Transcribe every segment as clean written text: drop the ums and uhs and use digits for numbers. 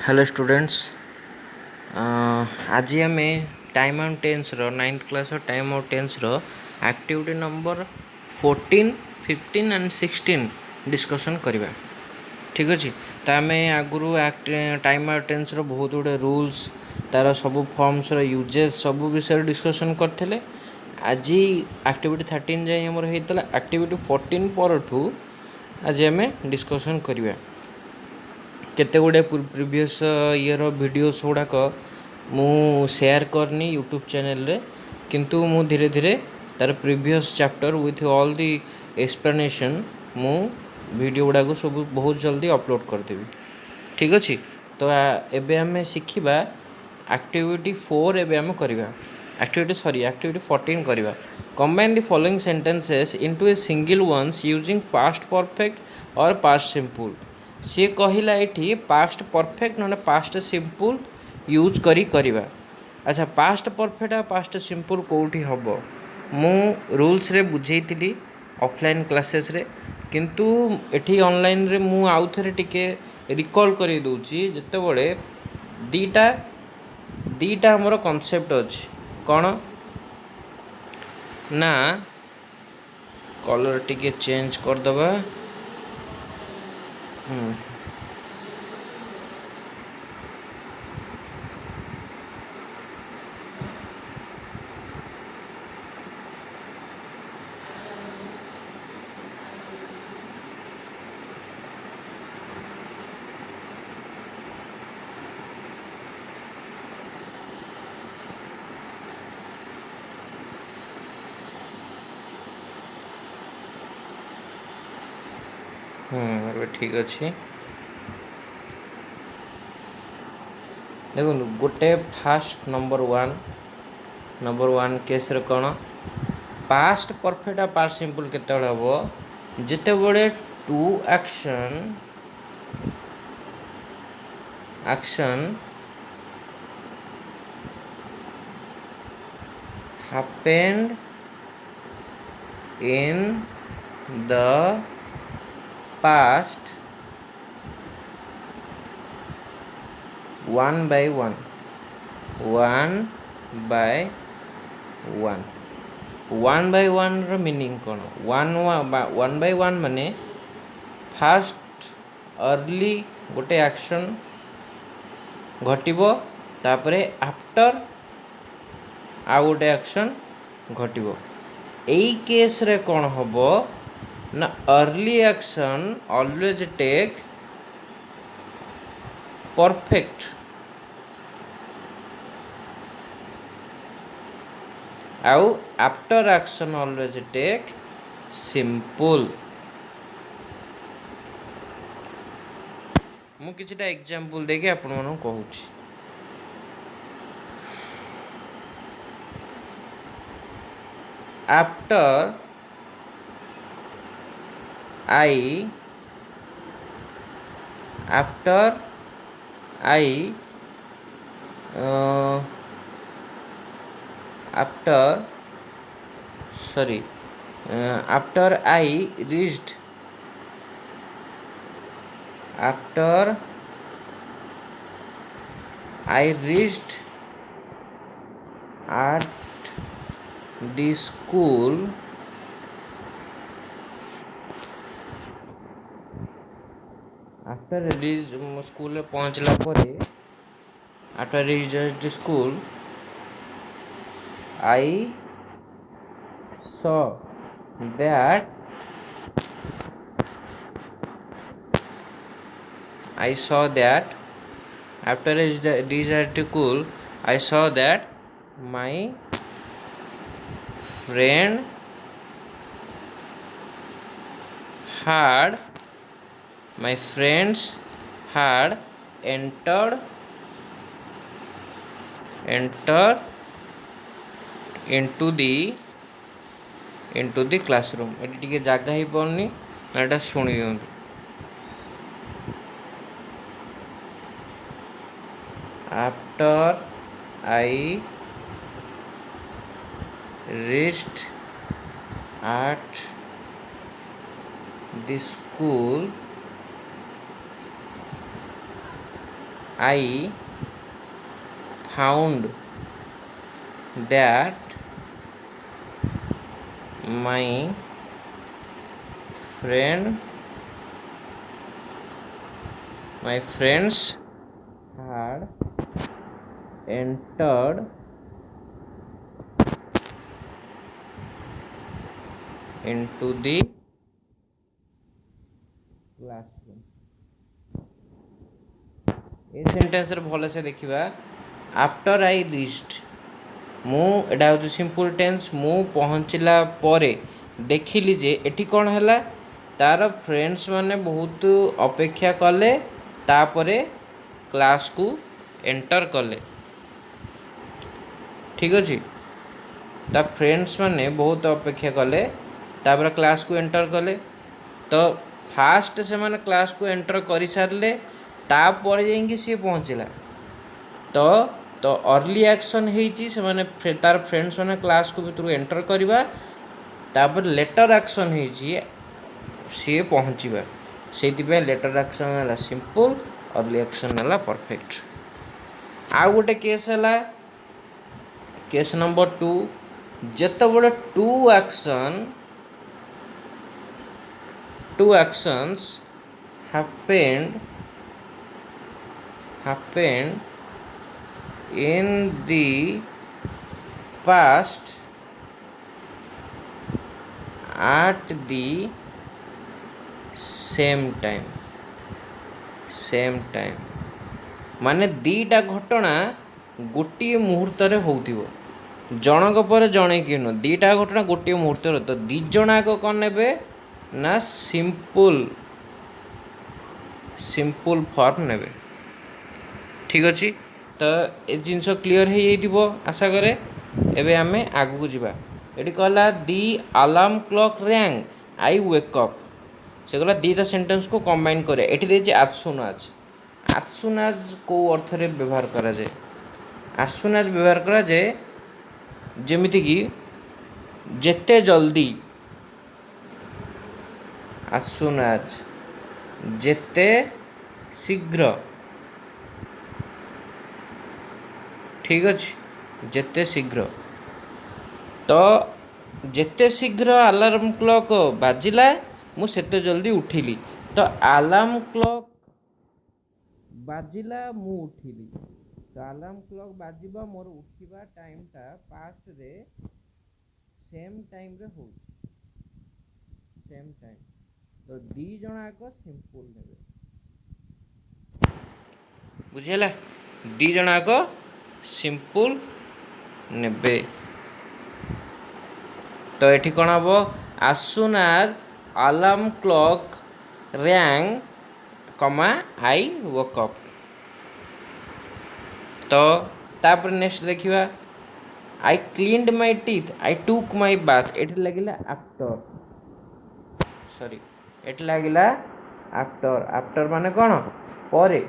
Hello students. आज आम time out tense ninth class time out tense activity number 14, 15 and 16 discussion करवा। ठीक अच्छे तो आम आगुरी टाइम आउट टेन्स बहुत गुड़े रूल्स तार सब फॉर्म्स यूजेस सब विषय डिस्कसन करते। आज एक्टिविटी 13 जाए आमर होता एक्टिविटी 14 परठू आज आम डिस्कसन करवा। केते गुड़े प्रीवियस ईयर वीडियोस गुड़ाक मु शेयर करनी यूट्यूब चैनल रे, किंतु मु धीरे धीरे तार previous chapter with all the explanation मु वीडियो गुड़ाक सब बहुत जल्दी अपलोड करदेवी। ठीक अच्छे तो एबे आमे शिखिबा एक्टिविटी 4 एबे आमे करिबा एक्टिविटी 14 करिबा। Combine the following sentences into a single once using past perfect और पास्ट सिंपल। सी कहला ये पास्ट परफेक्ट ना पास्ट सिंपल यूज करी करिबा। अच्छा पास्ट परफेक्ट आ पास्ट सिंपल कौटी हम मु रूल्स रे बुझेइतिली ऑफलाइन क्लासेस रे, किंतु एठी ऑनलाइन रे मु आउ थरे टिके रिकॉल करी दोची जेतेबेले दीटा दीटा हमर कांसेप्ट अछि कोन ना कलर टिके चेंज कर दबा। ठीक अच्छे देखो गोटे फास्ट नंबर वन केस रे कौन पास्ट परफेक्ट आ पास्ट सिंपल केते हम जिते बड़े two action happened in the past one by one रो मीनिंग कौन वन बाय वन माने फास्ट अर्ली गोटे एक्शन घटिबो तापरे आफ्टर आ गोटे एक्शन घटिबो। एई केस रे कौन हबो ना early action always take perfect आउ after action always take simple. मु किछटा एग्जांपल देके आपण मानू कहूची। After I after sorry after I reached after I reached at the school after reach school पहुँचला परे after reach the school I saw that after reach the school I saw that my friend had my friends had entered into the classroom। Eighty टिके जागा ही पड़नी एटा सुनी दियंतु। After I reached at the school I found that my friend my friends had entered into the classroom. A sentence रे भले से देखिबा after I reached मु एटा हो सिंपल टेंस मु पहुँचला परे देखिली जे एठी कौन हैला तार फ्रेंड्स माने बहुत अपेक्षा कले तापरे क्लास को एंटर कले ठीक अच्छे ता फ्रेंड्स माने बहुत अपेक्षा कले तापर क्लास को एंटर कले तो फास्ट से माने क्लास को एंटर कर सारे तापर जाइए सी पहुँचला तो तो अर्ली एक्शन होती से माने तार फ्रेंड्स माने क्लास को भीतर एंटर करवा तापर लेटर एक्शन होती सी पहुँचवा से लेटर एक्शन है सिंपल अर्ली एक्शन है परफेक्ट आउ गोटे केस है केस नंबर 2 जिते बड़े two actions happened in the past at the same time माने दीटा घटना गोटे मुहूर्त होउथिबो जनक पर जणे कि न दीटा घटना गोटे मुहूर्त तो दी जण आग कौन ने ना सिंपल फॉर्म ने ठीक अच्छे तो ये जिनस क्लीयर हो जाइए आशा करे एबे आमे आगु को जीवा ये कहला दी अलार्म क्लॉक रैंग आई वेक अप से कहला दीटा सेंटेंस को कंबाइन करे एटी देछि as soon as को अर्थ रे व्यवहार करा जाए as soon as व्यवहार करा जाए जेमिति कि जेते जल्दी as soon as जेते शीघ्र ठीक अच्छे जेते शीघ्र तो जेते शीघ्र अलार्म क्लॉक बाजिला मु सेते जल्दी उठिली तो अलार्म क्लॉक बाजिला मु उठिली तो अलार्म क्लॉक बाजिबा मोर उठिबा टाइमटा पास्ट रे सेम टाइम रे हो सेम टाइम तो दी जण आक सिंपल नेबे बुझिला दी जण आक सिंपल नेबे तो ये कौन हम as soon as alarm clock rang कमा आई woke up तो तापर नेक्स्ट देखिवा I cleaned my teeth I took my bath एठी लागिला आफ्टर सॉरी एठी लागिला आफ्टर माने कौन परे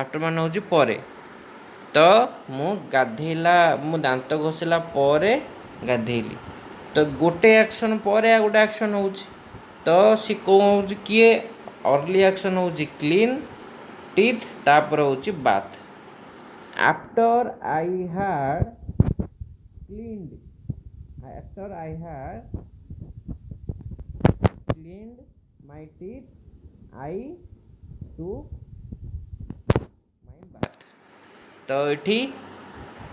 आफ्टर माने होची परे तो मु गाधेला मु दांत घोषला परे गाधेली तो गोटे एक्शन पर आ गोटे एक्शन होची तो सी कौन होची किए अर्ली एक्शन होची क्लीन टीथ तापर होची bath after I had cleaned my teeth I took तो ये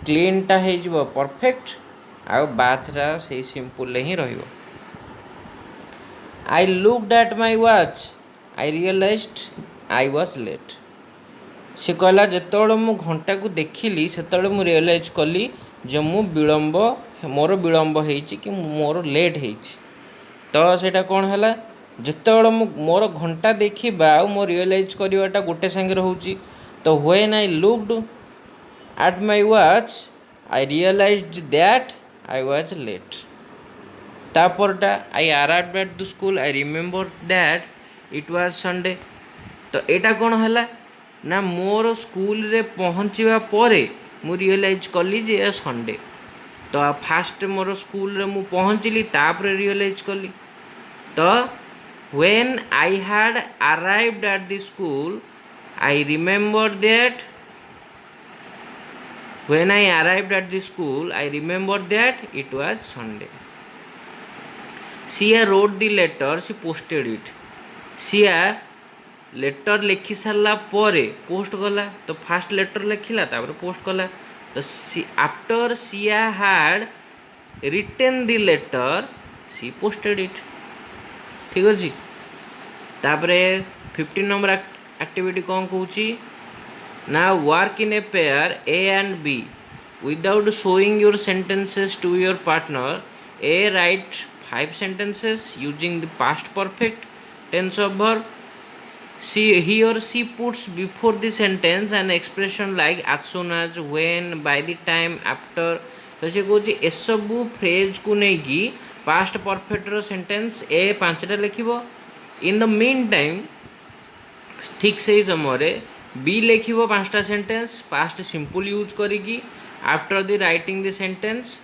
क्लीनटा हो परफेक्ट आउ बाथटा से सिंपल ही रहिबो I looked at my watch I realised I was late से कहला जिते मु घंटा को देखिली से मु रियलाइज कली जो मु विलंब मोर विलंब होइछि कि मोर लेट होइछि तो सेटा कौन है जिते मोर घंटा देखा मो रियलाइज करवाटा गोटे संगे रोची तो when I looked at my watch I realized that I was late तापरटा I arrived at the school I remembered that it was Sunday तो एटा कौन है ना मोर स्कूल रे पहुँचवा परे मु रियलाइज कली जे संडे तो फास्ट मोर स्कूल रे मु पहुँचली तापर रियलाइज कली तो When I had arrived at the school, I remembered that when I arrived at the school, I remembered that it was Sunday. Sia wrote the letter, she posted it. Sia letter लिखि सारा post कला तो fast letter लिखला तापर post कला तो after Sia had written the letter she posted it ठीक अच्छे तापर 15 नंबर एक्टिविटी कौन कौची ना work in a pair A and B without showing your sentences to your partner A write 5 sentences using the past perfect tense of verb. He or she puts before the sentence an expression like as soon as, when, by the time, after. तो से कौन एसबू phrase को लेकिन past परफेक्टर sentence ए 5टा लिख in the mean time ठीक से ही समय B लिख 5टा सेंटेंस पास्ट सिंपल यूज करी after the writing the sentence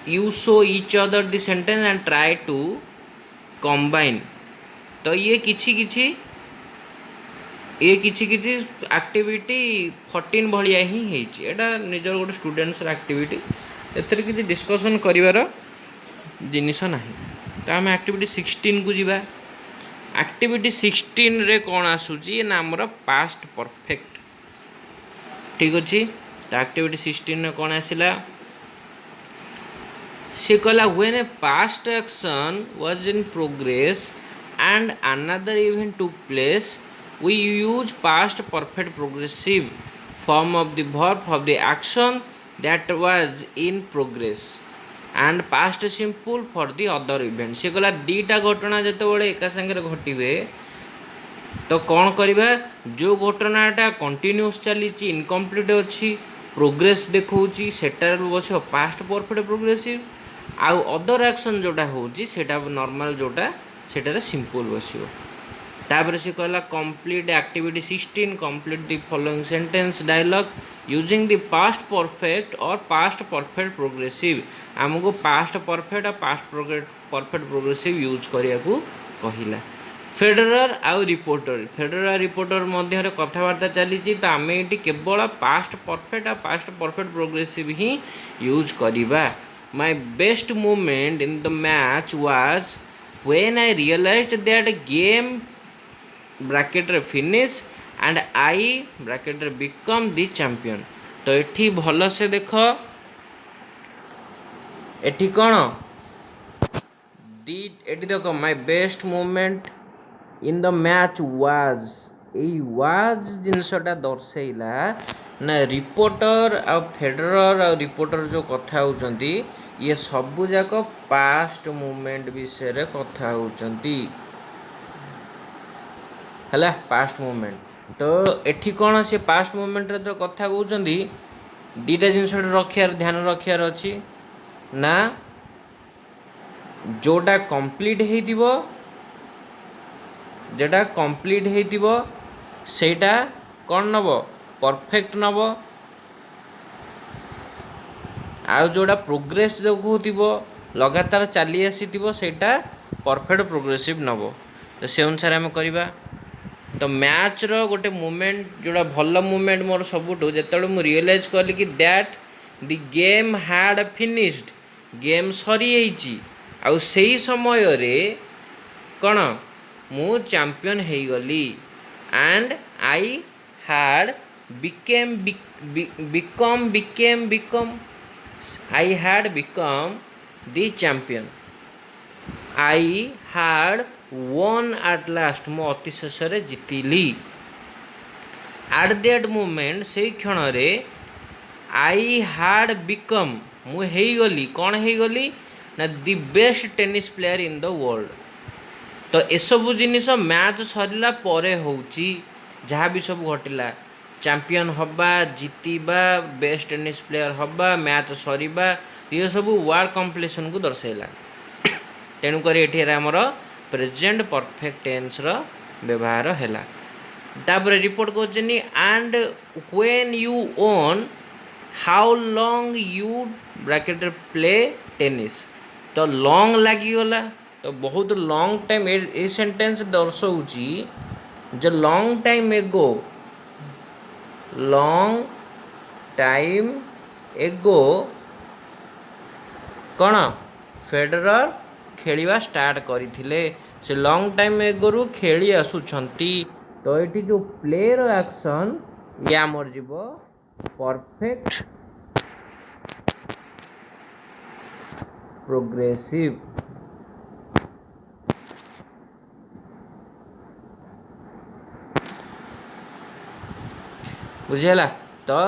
you show each other the sentence and try to combine तो ये किछि एक्टिविटी 14 भाया ही एटा निजर गोटे स्टूडेंट्स एक्टिविटी एथर किसी डिस्कसन करिवार जिनिस ना तो आम एक्टिविटी 16 को जीवा एक्टिविटी 16 रे कौन आसूची ना आमर पास्ट परफेक्ट ठीक अच्छे तो एक्टिविटी 16 रे कौन आसला सी कहला when A past action was in progress and another event took place, we use past perfect progressive form of the verb of the action that was in progress and past simple for the other event. से कहला दीटा घटना जो एका संगे घटे तो कौन करवा जो घटनाटा कंटिन्यूस चली इनकम्प्लीट अच्छी प्रोग्रेस देखा सेटार बस पास्ट परफेक्ट प्रोग्रेसिव आउ अदर एक्शन जोटा होटा नॉर्मल जोटा सेटारे सिंपल बसियो तापर से कहला complete activity 16 complete the following sentence dialogue using the past perfect और पास्ट परफेक्ट प्रोग्रेसिव आमको पास्ट परफेक्ट और पास्ट परफेक्ट प्रोग्रेसिव यूज करिया को कहिला फेडरर आउ रिपोर्टर मध्य कथबार्ता चली तो आम ये केवल पास्ट परफेक्ट और पास्ट परफेक्ट प्रोग्रेसिव ही यूज करिबा my best moment in the match was when I realized that game bracket रे finish and I bracket रे become the champion तो एठी भल से देख एठी कौन दी एठी देख my best moment in the match was यही वाज जिनसटा दर्शैला ना रिपोर्टर आ फेडरर आ रिपोर्टर जो कथा होचंती ये सबू जाक पास्ट मूवमेंट विषय कथा होचंती हला पास्ट मूवमेंट तो एठी कौन से पास्ट मूवमेंट रे तो कथा कहउचंती दीटा जिनस रखियार ध्यान रखियार अच्छी ना जोटा कंप्लीट हेतिबो जेटा कंप्लीट हेतिबो सेटा कौन नब परफेक्ट नब आउ जोड़ा प्रोग्रेस देखो लगातार चली आसी सेटा परफेक्ट प्रोग्रेसिव नब तो से अनुसार आम करवा तो मैच रो गोटे मोमेंट जोड़ा भल मोमेंट मोर सबुठ जो मुझे रियलाइज कली कि that the game had finished game सरी आउ सही समय रे कौन मु चैंपियन हो गली and I had become I had become the champion. I had won at last. मो अति शेष जीतिली at that moment से क्षण रे I had become मु गली कौन हो गली ना the best tennis player in the world. तो एसबू जिनिस मैच सरला परे होची जहाँ भी सब घटिला चैंपियन हवा जीतिबा बेस्ट टेनिस प्लेयर हवा मैच सरीबा ये सब वार कम्प्लीसन को दर्शाइला तेणुक ये आमर प्रेजेंट परफेक्ट टेन्स रो व्यवहार है तापर रिपोर्ट कर and when you own how long you bracket play tennis तो लॉन्ग लगिगला तो बहुत लॉन्ग टाइम ए सेंटेंस दर्शाऊँगी जो लॉन्ग टाइम एगो कौन फेडरर खेलिया स्टार्ट करथिले से लॉन्ग टाइम एगो खेली आसुछंती तो ये जो प्लेयर एक्शन या मोर जीव परफेक्ट प्रोग्रेसिव बुझेला तो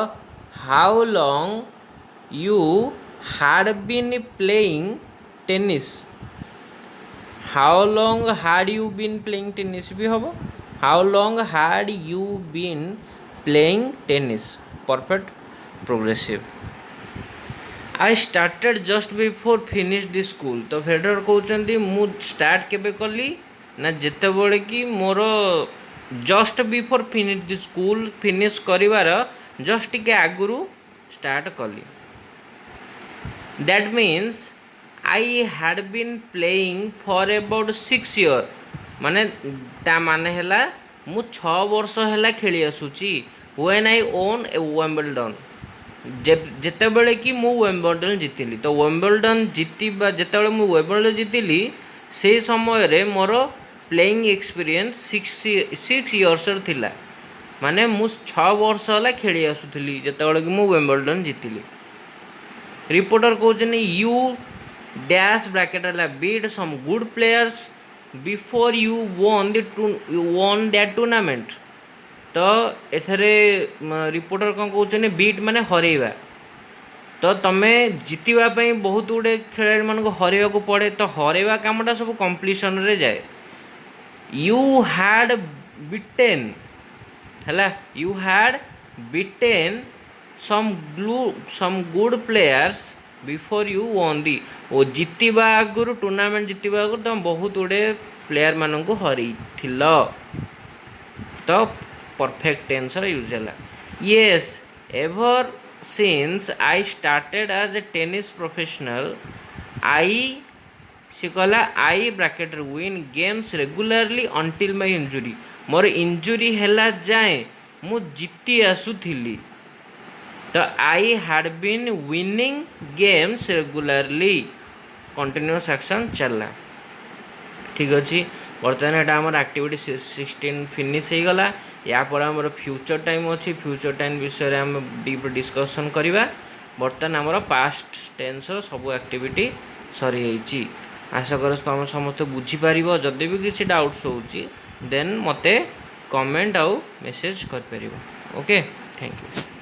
how long you had been playing tennis how long had you been playing tennis भी होबो how long had you been playing tennis perfect progressive I started just before finished the school तो Federer कहउचंदी मु start केबे कली ना जेते बेले कि मोर just before finish the school finish करिवार जस्ट टिके आगुरु स्टार्ट कली That means I had been playing for about 6 years माने ता माने हैला मु 6 वर्ष हैला खेली आसुची when I won a Wimbledon जेते बेले कि मु Wimbledon जितिली तो Wimbledon जितिबा जेते बेले मु Wimbledon जितिली से समय रे मोर प्लेइंग एक्सपीरियंस 6 years थिला माने मु 6 वर्ष हैला खेली आसुथली जेते बेले कि मु Wimbledon जितिली रिपोर्टर कहते you dash bracket beat some good players before you won that tournament तो एथरे रिपोर्टर कौन कहते बीट माने हरैवा तो तुम्हें जितवाई बहुत गुड़े खेल मान हरैवा को पड़े तो हरैवा कामटा सब कंप्लीशन रे जाए यू हैड बीटेन है you had beaten some good players before you won the ओ जितवा आगुरु टूर्नामेंट जितवा आगुरु तुम बहुत गुड़े प्लेयर मान को हरई थिल तो परफेक्ट टेंस यूज है yes ever since I started as a tennis professional I सी कहला I bracket win games regularly until my injury मोर इंजुरी हैला जाए मु जीती आसुथिली तो I had been winning games regularly continuous action चलला ठीक अच्छे बर्तमान यहाँ आम एक्टिविटी 16 फिनिश हो गला या पर आम फ्यूचर टाइम अच्छी फ्यूचर टाइम विषय आम डीप डिस्कसन करवा बर्तमान आमर पास्ट टेन्स सब एक्टिविटी सरी जाइए आशा कर तुम समस्त बुझीपार जदि भी किसी डाउट्स हो देन मते कमेंट आउ मेसेज कर ओके थैंक यू।